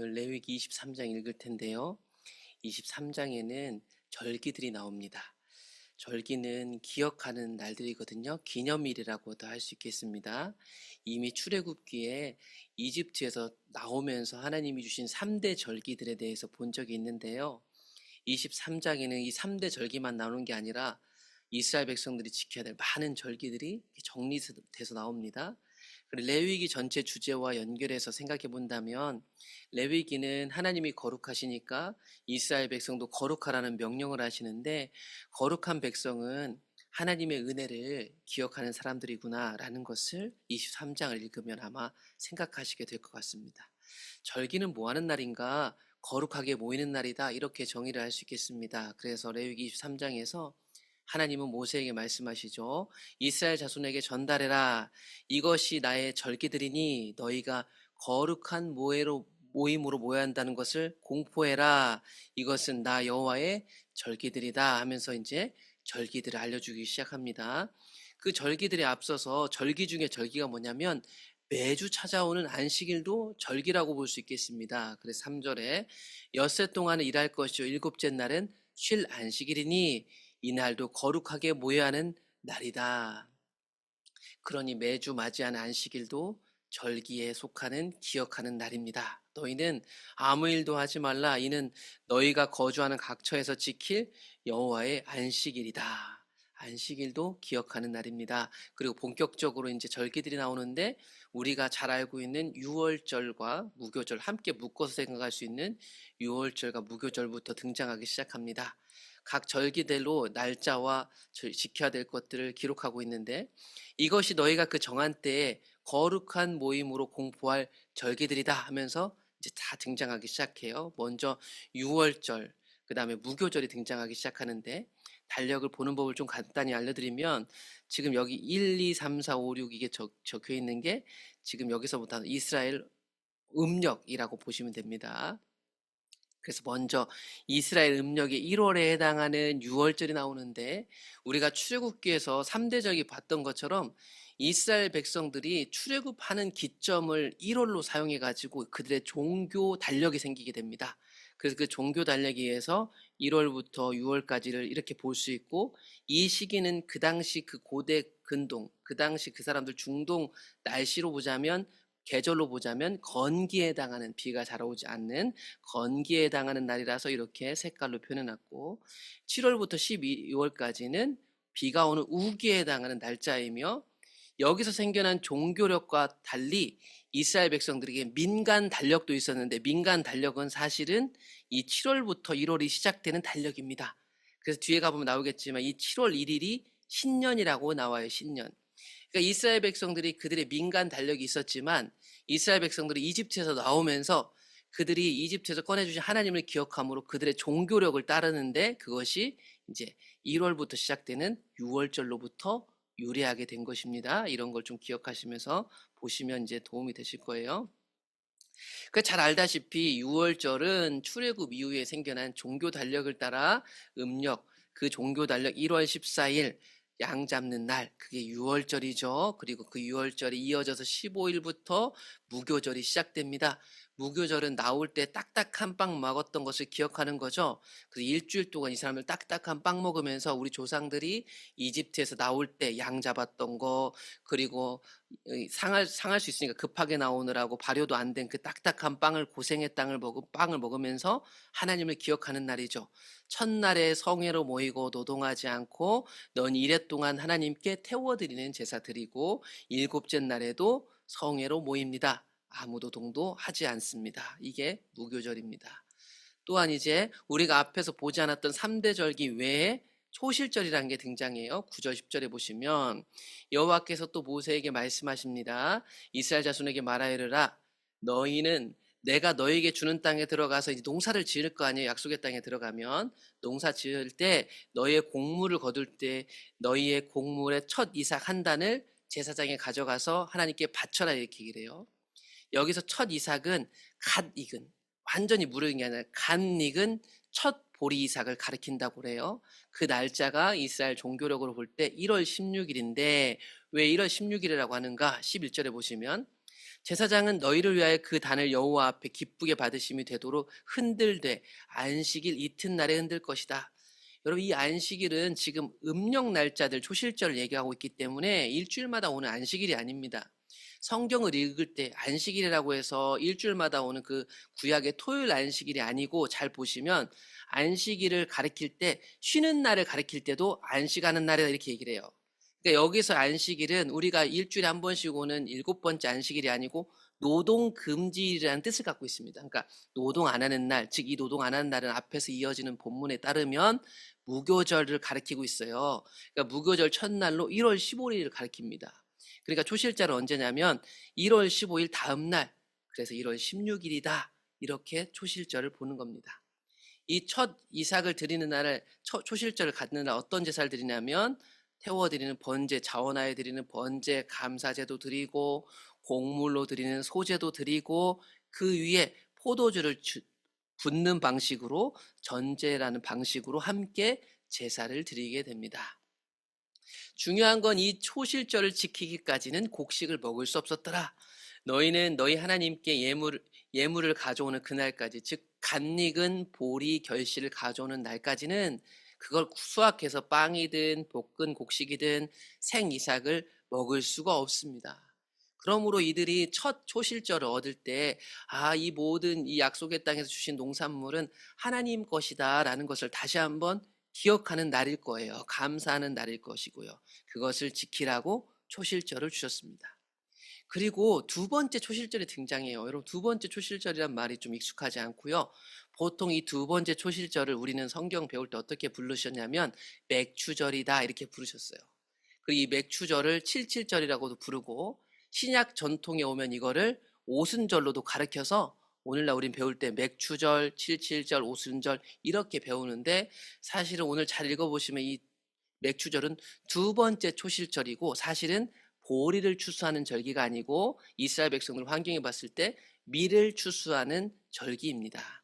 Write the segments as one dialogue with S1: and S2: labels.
S1: 오늘 레위기 23장 읽을 텐데요. 23장에는 절기들이 나옵니다. 절기는 기억하는 날들이거든요. 기념일이라고도 할 수 있겠습니다. 이미 출애굽기에 이집트에서 나오면서 하나님이 주신 3대 절기들에 대해서 본 적이 있는데요. 23장에는 이 3대 절기만 나오는 게 아니라 이스라엘 백성들이 지켜야 될 많은 절기들이 정리돼서 나옵니다. 그리고 레위기 전체 주제와 연결해서 생각해 본다면 레위기는 하나님이 거룩하시니까 이스라엘 백성도 거룩하라는 명령을 하시는데, 거룩한 백성은 하나님의 은혜를 기억하는 사람들이구나라는 것을 23장을 읽으면 아마 생각하시게 될 것 같습니다. 절기는 뭐 하는 날인가? 거룩하게 모이는 날이다, 이렇게 정의를 할 수 있겠습니다. 그래서 레위기 23장에서 하나님은 모세에게 말씀하시죠. 이스라엘 자손에게 전달해라. 이것이 나의 절기들이니 너희가 거룩한 모임으로 모여야 한다는 것을 공포해라. 이것은 나 여호와의 절기들이다 하면서 이제 절기들을 알려주기 시작합니다. 그 절기들에 앞서서 절기 중에 절기가 뭐냐면 매주 찾아오는 안식일도 절기라고 볼 수 있겠습니다. 그래서 3절에 엿새 동안은 일할 것이요 일곱째 날은 쉴 안식일이니 이날도 거룩하게 모여야 하는 날이다. 그러니 매주 맞이하는 안식일도 절기에 속하는 기억하는 날입니다. 너희는 아무 일도 하지 말라. 이는 너희가 거주하는 각처에서 지킬 여호와의 안식일이다. 안식일도 기억하는 날입니다. 그리고 본격적으로 이제 절기들이 나오는데, 우리가 잘 알고 있는 유월절과 무교절 함께 묶어서 생각할 수 있는 유월절과 무교절부터 등장하기 시작합니다. 각 절기대로 날짜와 지켜야 될 것들을 기록하고 있는데, 이것이 너희가 그 정한 때에 거룩한 모임으로 공포할 절기들이다 하면서 이제 다 등장하기 시작해요. 먼저 유월절, 그 다음에 무교절이 등장하기 시작하는데, 달력을 보는 법을 좀 간단히 알려드리면, 지금 여기 1, 2, 3, 4, 5, 6 이게 적혀 있는 게 지금 여기서부터 이스라엘 음력이라고 보시면 됩니다. 그래서 먼저 이스라엘 음력의 1월에 해당하는 유월절이 나오는데, 우리가 출애굽기에서 3대 절기 봤던 것처럼 이스라엘 백성들이 출애굽하는 기점을 1월로 사용해 가지고 그들의 종교 달력이 생기게 됩니다. 그래서 그 종교 달력에 의해서 1월부터 6월까지를 이렇게 볼 수 있고, 이 시기는 그 당시 그 고대 근동, 그 당시 그 사람들 중동 날씨로 보자면, 계절로 보자면 건기에 해당하는, 비가 잘 오지 않는 건기에 해당하는 날이라서 이렇게 색깔로 표현해놨고, 7월부터 12월까지는 비가 오는 우기에 해당하는 날짜이며, 여기서 생겨난 종교력과 달리 이스라엘 백성들에게 민간 달력도 있었는데, 민간 달력은 사실은 이 7월부터 1월이 시작되는 달력입니다. 그래서 뒤에 가보면 나오겠지만 이 7월 1일이 신년이라고 나와요. 신년. 그러니까 이스라엘 백성들이 그들의 민간 달력이 있었지만, 이스라엘 백성들이 이집트에서 나오면서 그들이 이집트에서 꺼내주신 하나님을 기억함으로 그들의 종교력을 따르는데, 그것이 이제 1월부터 시작되는 6월절로부터 유래하게 된 것입니다. 이런 걸 좀 기억하시면서 보시면 이제 도움이 되실 거예요. 잘 알다시피 6월절은 출애굽 이후에 생겨난 종교 달력을 따라 음력, 그 종교 달력 1월 14일 양 잡는 날, 그게 6월절이죠. 그리고 그 6월절이 이어져서 15일부터 무교절이 시작됩니다. 무교절은 나올 때 딱딱한 빵 먹었던 것을 기억하는 거죠. 그래서 일주일 동안 이 사람들 딱딱한 빵 먹으면서 우리 조상들이 이집트에서 나올 때 양 잡았던 거, 그리고 상할 수 있으니까 급하게 나오느라고 발효도 안 된 그 딱딱한 빵을 먹으면서 하나님을 기억하는 날이죠. 첫날에 성회로 모이고 노동하지 않고 넌 이래 동안 하나님께 태워드리는 제사 드리고, 일곱째 날에도 성회로 모입니다. 아무 노동도 하지 않습니다. 이게 무교절입니다. 또한 이제 우리가 앞에서 보지 않았던 3대 절기 외에 초실절이라는 게 등장해요. 9절 10절에 보시면 여호와께서 또 모세에게 말씀하십니다. 이스라엘 자손에게 말하여라. 너희는 내가 너에게 주는 땅에 들어가서 이제 농사를 지을 거 아니에요. 약속의 땅에 들어가면 농사 지을 때 너희의 곡물을 거둘 때 너희의 곡물의 첫 이삭 한 단을 제사장에 가져가서 하나님께 바쳐라, 이렇게 얘기를 해요. 여기서 첫 이삭은 갓 익은, 완전히 무르는 게 아니라 갓 익은 첫 보리 이삭을 가리킨다고 그래요. 그 날짜가 이스라엘 종교력으로 볼 때 1월 16일인데 왜 1월 16일이라고 하는가? 11절에 보시면 제사장은 너희를 위하여 그 단을 여호와 앞에 기쁘게 받으심이 되도록 흔들되 안식일 이튿날에 흔들 것이다. 여러분, 이 안식일은 지금 음력 날짜들 초실절을 얘기하고 있기 때문에 일주일마다 오는 안식일이 아닙니다. 성경을 읽을 때 안식일이라고 해서 일주일마다 오는 그 구약의 토요일 안식일이 아니고, 잘 보시면 안식일을 가리킬 때 쉬는 날을 가리킬 때도 안식하는 날이다 이렇게 얘기를 해요. 그러니까 여기서 안식일은 우리가 일주일에 한 번씩 오는 7번째 안식일이 아니고 노동금지일이라는 뜻을 갖고 있습니다. 그러니까 노동 안 하는 날, 즉 이 노동 안 하는 날은 앞에서 이어지는 본문에 따르면 무교절을 가리키고 있어요. 그러니까 무교절 첫날로 1월 15일을 가리킵니다. 그러니까 초실절은 언제냐면 1월 15일 다음 날, 그래서 1월 16일이다. 이렇게 초실절을 보는 겁니다. 이 첫 이삭을 드리는 날을 초실절을 갖는 날 어떤 제사를 드리냐면 태워드리는 번제, 자원하여 드리는 번제, 감사제도 드리고 곡물로 드리는 소제도 드리고 그 위에 포도주를 붓는 방식으로 전제라는 방식으로 함께 제사를 드리게 됩니다. 중요한 건 이 초실절을 지키기까지는 곡식을 먹을 수 없었더라. 너희는 너희 하나님께 예물을 가져오는 그날까지, 즉 간익은 보리 결실을 가져오는 날까지는 그걸 수확해서 빵이든 볶은 곡식이든 생 이삭을 먹을 수가 없습니다. 그러므로 이들이 첫 초실절을 얻을 때, 이 모든 이 약속의 땅에서 주신 농산물은 하나님 것이다라는 것을 다시 한번 기억하는 날일 거예요. 감사하는 날일 것이고요. 그것을 지키라고 초실절을 주셨습니다. 그리고 두 번째 초실절이 등장해요. 여러분, 두 번째 초실절이란 말이 좀 익숙하지 않고요. 보통 이 두 번째 초실절을 우리는 성경 배울 때 어떻게 부르셨냐면 맥추절이다 이렇게 부르셨어요. 그리고 이 맥추절을 칠칠절이라고도 부르고, 신약 전통에 오면 이거를 오순절로도 가르쳐서 오늘날 우린 배울 때 맥추절, 칠칠절, 오순절 이렇게 배우는데, 사실은 오늘 잘 읽어보시면 이 맥추절은 두 번째 초실절이고 사실은 보리를 추수하는 절기가 아니고 이스라엘 백성들 환경에 봤을 때 밀을 추수하는 절기입니다.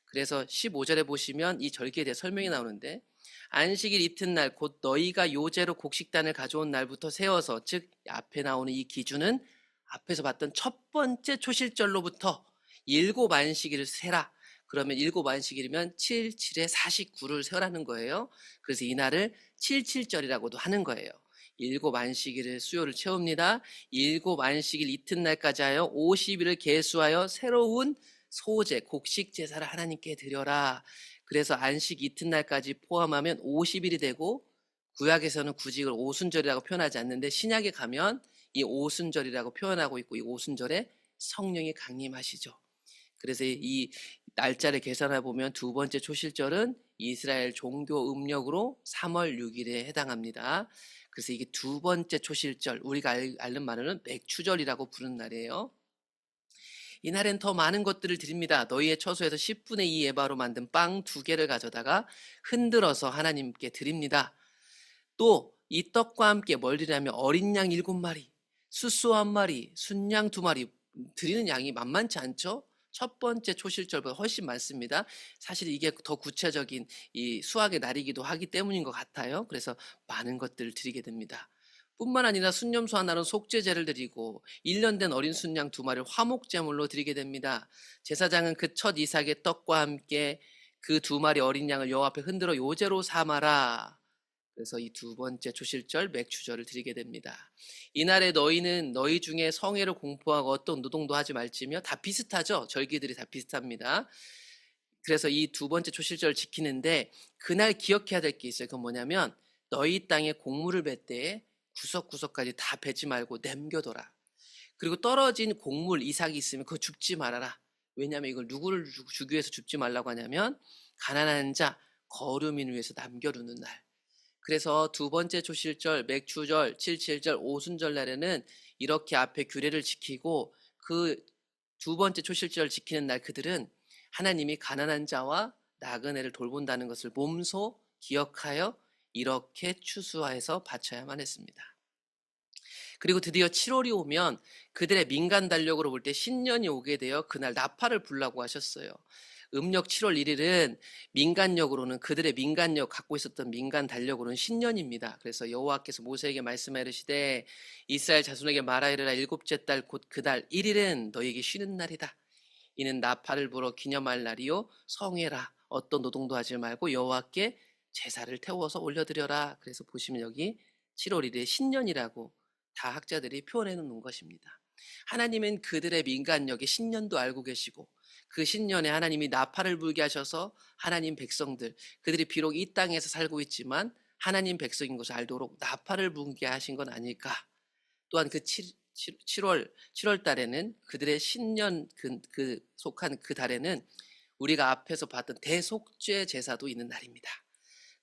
S1: 그래서 15절에 보시면 이 절기에 대해 설명이 나오는데, 안식일 이튿날 곧 너희가 요제로 곡식단을 가져온 날부터 세워서, 즉 앞에 나오는 이 기준은 앞에서 봤던 첫 번째 초실절로부터 7안식일을 세라. 그러면 7안식일이면 7, 7에 49를 세라는 거예요. 그래서 이날을 칠칠절이라고도 하는 거예요. 7안식일을 수요를 채웁니다. 7안식일 이튿날까지 하여 50일을 계수하여 새로운 소제, 곡식 제사를 하나님께 드려라. 그래서 안식 이튿날까지 포함하면 50일이 되고, 구약에서는 굳이 이걸 오순절이라고 표현하지 않는데 신약에 가면 이 오순절이라고 표현하고 있고, 이 오순절에 성령이 강림하시죠. 그래서 이 날짜를 계산해 보면 두 번째 초실절은 이스라엘 종교 음력으로 3월 6일에 해당합니다. 그래서 이게 두 번째 초실절, 우리가 아는 말로는 맥추절이라고 부르는 날이에요. 이날엔 더 많은 것들을 드립니다. 너희의 처소에서 10분의 2 에바로 만든 빵 2개를 가져다가 흔들어서 하나님께 드립니다. 또 이 떡과 함께 뭘 드리냐면 어린 양 7마리, 숫소 1마리, 순양 2마리. 드리는 양이 만만치 않죠? 첫 번째 초실절보다 훨씬 많습니다. 사실 이게 더 구체적인 이 수확의 날이기도 하기 때문인 것 같아요. 그래서 많은 것들을 드리게 됩니다. 뿐만 아니라 순념소 하나로 속죄제를 드리고 1년 된 어린 순양 2마리를 화목제물로 드리게 됩니다. 제사장은 그 첫 이삭의 떡과 함께 그 2마리 어린 양을 여호와 앞에 흔들어 요제로 삼아라. 그래서 이 두 번째 초실절 맥추절을 드리게 됩니다. 이날에 너희는 너희 중에 성회를 공포하고 어떤 노동도 하지 말지며, 다 비슷하죠? 절기들이 다 비슷합니다. 그래서 이 두 번째 초실절을 지키는데 그날 기억해야 될 게 있어요. 그건 뭐냐면 너희 땅에 곡물을 뵐 때에 구석구석까지 다 베지 말고 남겨둬라. 그리고 떨어진 곡물 이삭이 있으면 그거 줍지 말아라. 왜냐하면 이걸 누구를 주기 위해서 줍지 말라고 하냐면 가난한 자, 거류민을 위해서 남겨두는 날. 그래서 두 번째 초실절, 맥추절, 칠칠절, 오순절 날에는 이렇게 앞에 규례를 지키고, 그 두 번째 초실절을 지키는 날 그들은 하나님이 가난한 자와 나그네를 돌본다는 것을 몸소 기억하여 이렇게 추수해서 바쳐야만 했습니다. 그리고 드디어 7월이 오면 그들의 민간 달력으로 볼 때 신년이 오게 되어 그날 나팔을 불라고 하셨어요. 음력 7월 1일은 민간력으로는 그들의 민간력 갖고 있었던 민간 달력으로는 신년입니다. 그래서 여호와께서 모세에게 말씀하 이르시되 이스라엘 자손에게 말하 이르라 일곱째 달 곧 그달 1일은 너희에게 쉬는 날이다. 이는 나팔을 불어 기념할 날이요 성회라. 어떤 노동도 하지 말고 여호와께 제사를 태워서 올려드려라. 그래서 보시면 여기 7월 1일에 신년이라고 다 학자들이 표현해 놓는 것입니다. 하나님은 그들의 민간력의 신년도 알고 계시고 그 신년에 하나님이 나팔을 불게 하셔서 하나님 백성들, 그들이 비록 이 땅에서 살고 있지만 하나님 백성인 것을 알도록 나팔을 불게 하신 건 아닐까. 또한 그 7월 달에는 그들의 신년 속한 그 달에는 우리가 앞에서 봤던 대속죄 제사도 있는 날입니다.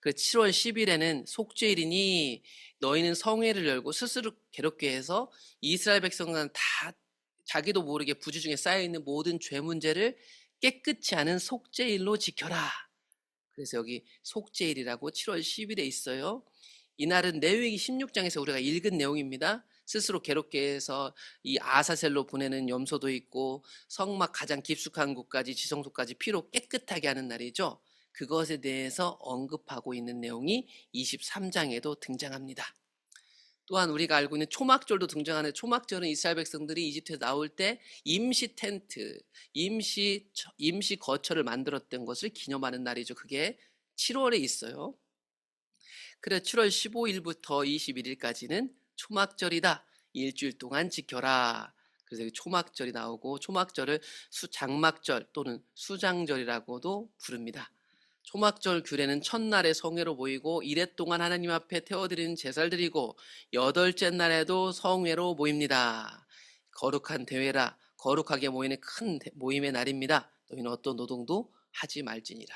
S1: 그 7월 10일에는 속죄일이니 너희는 성회를 열고 스스로 괴롭게 해서 이스라엘 백성은 다 자기도 모르게 부주 중에 쌓여있는 모든 죄 문제를 깨끗이 하는 속죄일로 지켜라. 그래서 여기 속죄일이라고 7월 10일에 있어요. 이날은 레위기 16장에서 우리가 읽은 내용입니다. 스스로 괴롭게 해서 이 아사셀로 보내는 염소도 있고 성막 가장 깊숙한 곳까지 지성소까지 피로 깨끗하게 하는 날이죠. 그것에 대해서 언급하고 있는 내용이 23장에도 등장합니다. 또한 우리가 알고 있는 초막절도 등장하는 초막절은 이스라엘 백성들이 이집트에서 나올 때 임시 텐트, 임시 거처를 만들었던 것을 기념하는 날이죠. 그게 7월에 있어요. 그래 7월 15일부터 21일까지는 초막절이다. 일주일 동안 지켜라. 그래서 초막절이 나오고 초막절을 장막절 또는 수장절이라고도 부릅니다. 초막절 규례는 첫날에 성회로 모이고 이래 동안 하나님 앞에 태워드리는 제사를 드리고 여덟째 날에도 성회로 모입니다. 거룩한 대회라. 거룩하게 모이는 큰 모임의 날입니다. 너희는 어떤 노동도 하지 말지니라.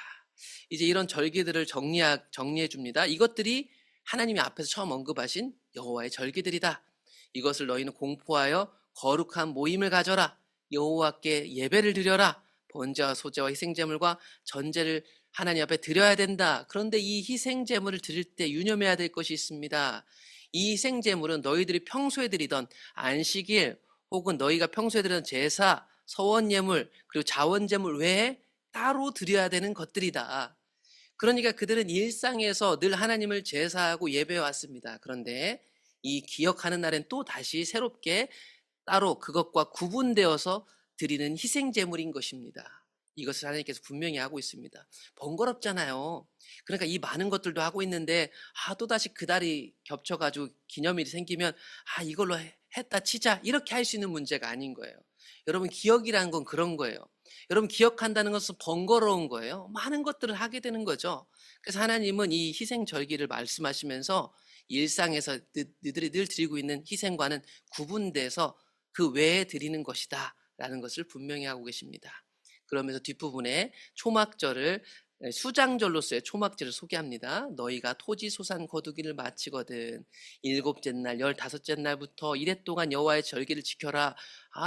S1: 이제 이런 절기들을 정리해 줍니다. 이것들이 하나님이 앞에서 처음 언급하신 여호와의 절기들이다. 이것을 너희는 공포하여 거룩한 모임을 가져라. 여호와께 예배를 드려라. 번제와 소제와 희생제물과 전제를 하나님 앞에 드려야 된다. 그런데 이 희생제물을 드릴 때 유념해야 될 것이 있습니다. 이 희생제물은 너희들이 평소에 드리던 안식일 혹은 너희가 평소에 드리던 제사, 서원예물 그리고 자원제물 외에 따로 드려야 되는 것들이다. 그러니까 그들은 일상에서 늘 하나님을 제사하고 예배해 왔습니다. 그런데 이 기억하는 날엔 또 다시 새롭게 따로 그것과 구분되어서 드리는 희생제물인 것입니다. 이것을 하나님께서 분명히 하고 있습니다. 번거롭잖아요. 그러니까 이 많은 것들도 하고 있는데 또다시 그 달이 겹쳐가지고 기념일이 생기면 이걸로 했다 치자 이렇게 할 수 있는 문제가 아닌 거예요. 여러분 기억이라는 건 그런 거예요. 여러분 기억한다는 것은 번거로운 거예요. 많은 것들을 하게 되는 거죠. 그래서 하나님은 이 희생절기를 말씀하시면서 일상에서 너희들이 늘 드리고 있는 희생과는 구분돼서 그 외에 드리는 것이다 라는 것을 분명히 하고 계십니다. 그러면서 뒷부분에 초막절을 수장절로서의 초막절을 소개합니다. 너희가 토지 소산 거두기를 마치거든 일곱째 날, 15째 날부터 이래 동안 여호와의 절기를 지켜라.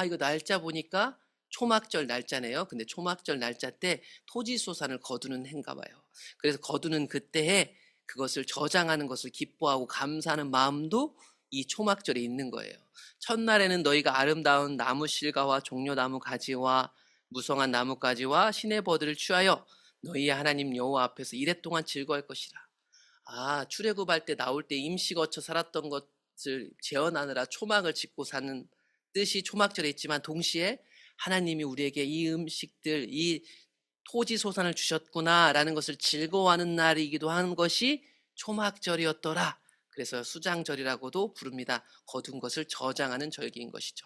S1: 이거 날짜 보니까 초막절 날짜네요. 근데 초막절 날짜 때 토지 소산을 거두는 해인가 봐요. 그래서 거두는 그때에 그것을 저장하는 것을 기뻐하고 감사하는 마음도 이 초막절에 있는 거예요. 첫날에는 너희가 아름다운 나무 실과와 종려나무 가지와 무성한 나뭇가지와 시내버들을 취하여 너희의 하나님 여호와 앞에서 이래 동안 즐거워할 것이라. 출애굽할 때 나올 때 임시 거쳐 살았던 것을 재현하느라 초막을 짓고 사는 뜻이 초막절에 있지만 동시에 하나님이 우리에게 이 음식들, 이 토지 소산을 주셨구나라는 것을 즐거워하는 날이기도 한 것이 초막절이었더라. 그래서 수장절이라고도 부릅니다. 거둔 것을 저장하는 절기인 것이죠.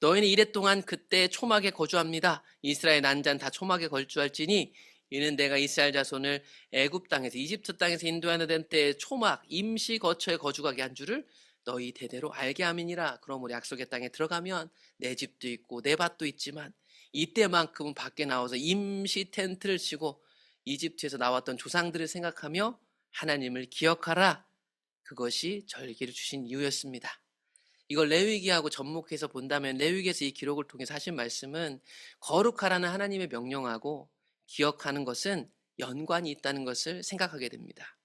S1: 너희는 이래 동안 그때 초막에 거주합니다. 이스라엘 난자는 다 초막에 거주할지니 이는 내가 이스라엘 자손을 애굽 땅에서 이집트 땅에서 인도하는 때에 초막 임시 거처에 거주하게 한 줄을 너희 대대로 알게 함이니라. 그럼 우리 약속의 땅에 들어가면 내 집도 있고 내 밭도 있지만 이때만큼은 밖에 나와서 임시 텐트를 치고 이집트에서 나왔던 조상들을 생각하며 하나님을 기억하라. 그것이 절기를 주신 이유였습니다. 이걸 레위기하고 접목해서 본다면 레위기에서 이 기록을 통해서 하신 말씀은 거룩하라는 하나님의 명령하고 기억하는 것은 연관이 있다는 것을 생각하게 됩니다.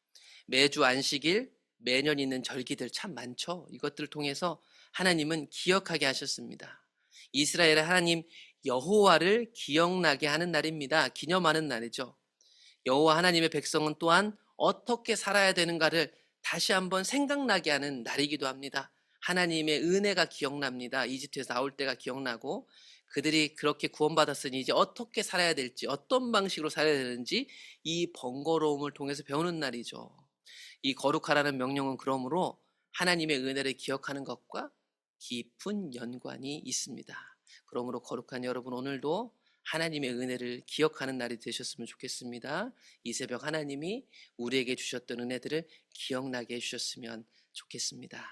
S1: 매주 안식일, 매년 있는 절기들 참 많죠. 이것들을 통해서 하나님은 기억하게 하셨습니다. 이스라엘의 하나님 여호와를 기억나게 하는 날입니다. 기념하는 날이죠. 여호와 하나님의 백성은 또한 어떻게 살아야 되는가를 다시 한번 생각나게 하는 날이기도 합니다. 하나님의 은혜가 기억납니다. 이집트에서 나올 때가 기억나고 그들이 그렇게 구원받았으니 이제 어떻게 살아야 될지, 어떤 방식으로 살아야 되는지 이 번거로움을 통해서 배우는 날이죠. 이 거룩하라는 명령은 그러므로 하나님의 은혜를 기억하는 것과 깊은 연관이 있습니다. 그러므로 거룩한 여러분, 오늘도 하나님의 은혜를 기억하는 날이 되셨으면 좋겠습니다. 이 새벽 하나님이 우리에게 주셨던 은혜들을 기억나게 해주셨으면 좋겠습니다.